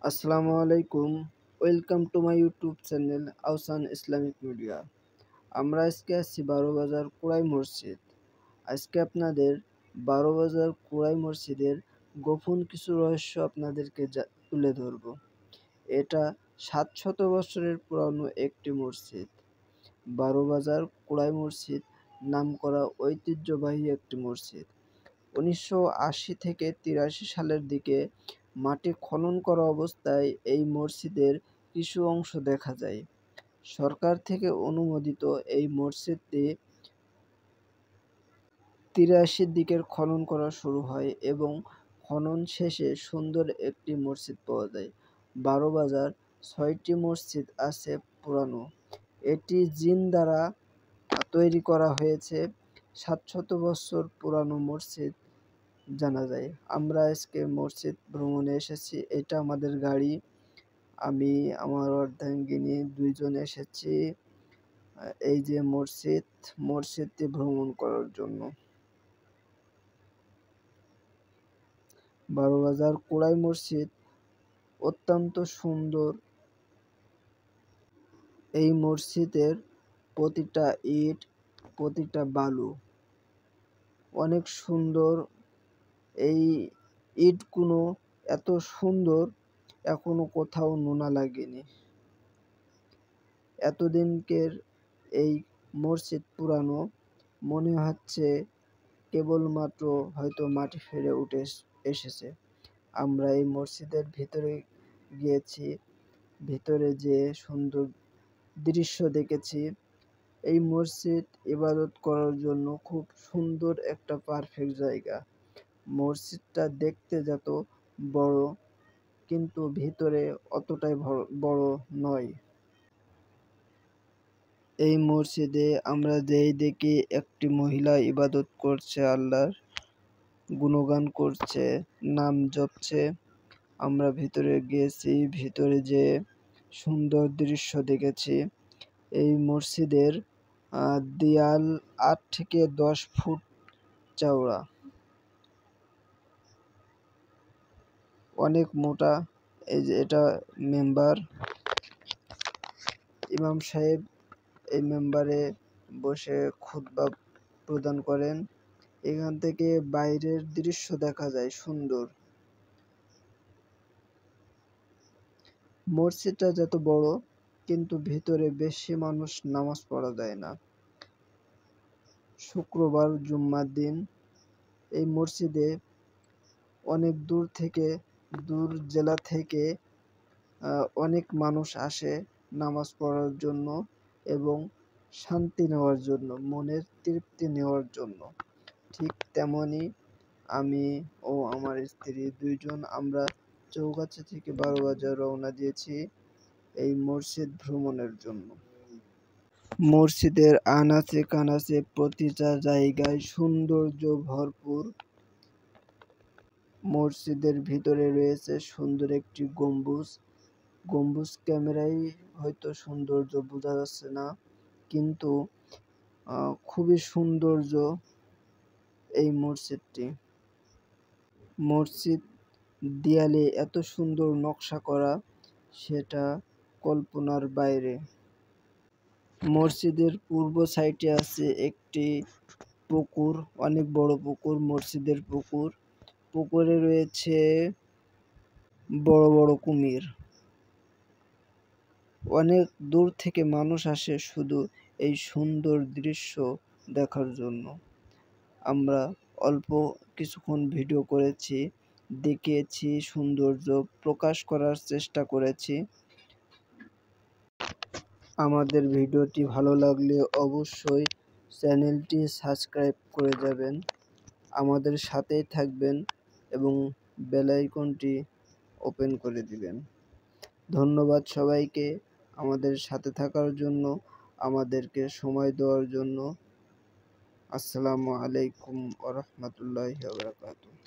আসসালামু আলাইকুম। Welcome to my YouTube channel Ahsan Islamic media. আমরা আজকে আছি বারোবাজার কুড়াই মসজিদ। আজকে আপনাদের বারোবাজার কুড়াই মসজিদের গোপন কিছু রহস্য আপনাদেরকে তুলে ধরব। এটা 700 বছরের পুরানো একটি মসজিদ। বারোবাজার কুড়াই মসজিদ নামকরা ঐতিহ্যবাহী একটি মসজিদ। 1980 থেকে 83 সালের দিকে মাটি খনন করা অবস্থায় এই মসজিদের কিছু অংশ দেখা যায়। সরকার থেকে অনুমোদিত এই মসজিদটি 83 দিকে খনন করা শুরু হয় এবং খনন শেষে সুন্দর একটি মসজিদ পাওয়া যায়। বারোবাজার 6টি মসজিদ আছে পুরানো। এটি জিন দ্বারা তৈরি করা হয়েছে। 700 বছর পুরানো মসজিদ জানা যায়। আমরা আজকে মসজিদ ভ্রমণে এসেছি। এটা আমাদের গাড়ি। আমি আমার অর্ধাঙ্গিনী 2 জন এসেছি এই যে মসজিদটি ভ্রমণ করার জন্য। বারোবাজার কুড়াই মসজিদ অত্যন্ত সুন্দর। এই মসজিদের প্রতিটা ইট, প্রতিটা বালু অনেক সুন্দর। এই ইটগুলো এত সুন্দর এখনো কোথাও নোনা লাগেনি। এতদিনকের এই মসজিদ পুরানো, মনে হচ্ছে কেবলমাত্র হয়তো মাটি ফেলে উঠে এসেছে। আমরা এই মসজিদের ভিতরে গিয়েছি, ভিতরে যে সুন্দর দৃশ্য দেখেছি। এই মসজিদ ইবাদত করার জন্য খুব সুন্দর একটা পারফেক্ট জায়গা। মসজিদটা দেখতে যত বড়, কিন্তু ভিতরে অতটাই বড় নয়। এই মসজিদে আমরা যেই দেখি একটি মহিলা ইবাদত করছে, আল্লাহর গুণগান করছে, নাম জপছে। আমরা ভিতরে গিয়েছি, ভিতরে যে সুন্দর দৃশ্য দেখেছি। এই মসজিদের দেয়াল 8 থেকে 10 ফুট চওড়া, অনেক মোটা। এই যে এটা মেম্বার, ইমাম সাহেব এই মেম্বারে বসে খুতবা প্রদান করেন। এখান থেকে বাইরের দৃশ্য দেখা যায় সুন্দর। মসজিদটা যত বড়, কিন্তু ভিতরে বেশি মানুষ নামাজ পড়া যায় না। শুক্রবার জুম্মার দিন এই মসজিদে অনেক দূর জেলা থেকে অনেক মানুষ আসে নামাজ পড়ার জন্য এবং শান্তি নেওয়ার জন্য, মনের তৃপ্তি নেওয়ার জন্য। ঠিক তেমনই আমি ও আমার স্ত্রী 2 জন আমরা চৌগাছা থেকে বারোবাজার রওনা দিয়েছি এই মসজিদ ভ্রমণের জন্য। মসজিদের আনাচে কানাচে প্রতিটা জায়গায় সৌন্দর্য ভরপুর। মসজিদের ভিতরে রয়েছে সুন্দর একটি গম্বুজ। ক্যামেরায় হয়তো সৌন্দর্য বোঝা যাচ্ছে না, কিন্তু খুবই সৌন্দর্য এই মসজিদটি। মসজিদ দেয়ালে এত সুন্দর নকশা করা, সেটা কল্পনার বাইরে। মসজিদের পূর্ব সাইডে আছে একটি পুকুর, অনেক বড় পুকুর, মসজিদের পুকুর। পুকুরে রয়েছে বড় বড় কুমির। অনেক দূর থেকে মানুষ আসে শুধু এই সুন্দর দৃশ্য দেখার জন্য। আমরা অল্প কিছুক্ষণ ভিডিও করেছি, দেখিয়েছি, সৌন্দর্য প্রকাশ করার চেষ্টা করেছি। আমাদের ভিডিওটি ভালো লাগলে অবশ্যই চ্যানেলটি সাবস্ক্রাইব করে যাবেন, আমাদের সাথেই থাকবেন এবং বেল আইকনটি ওপেন করে দিবেন। ধন্যবাদ সবাইকে আমাদের সাথে থাকার জন্য, আমাদেরকে সময় দেওয়ার জন্য। আসসালামু আলাইকুম ওয়া রাহমাতুল্লাহি ওয়া বারাকাতুহু।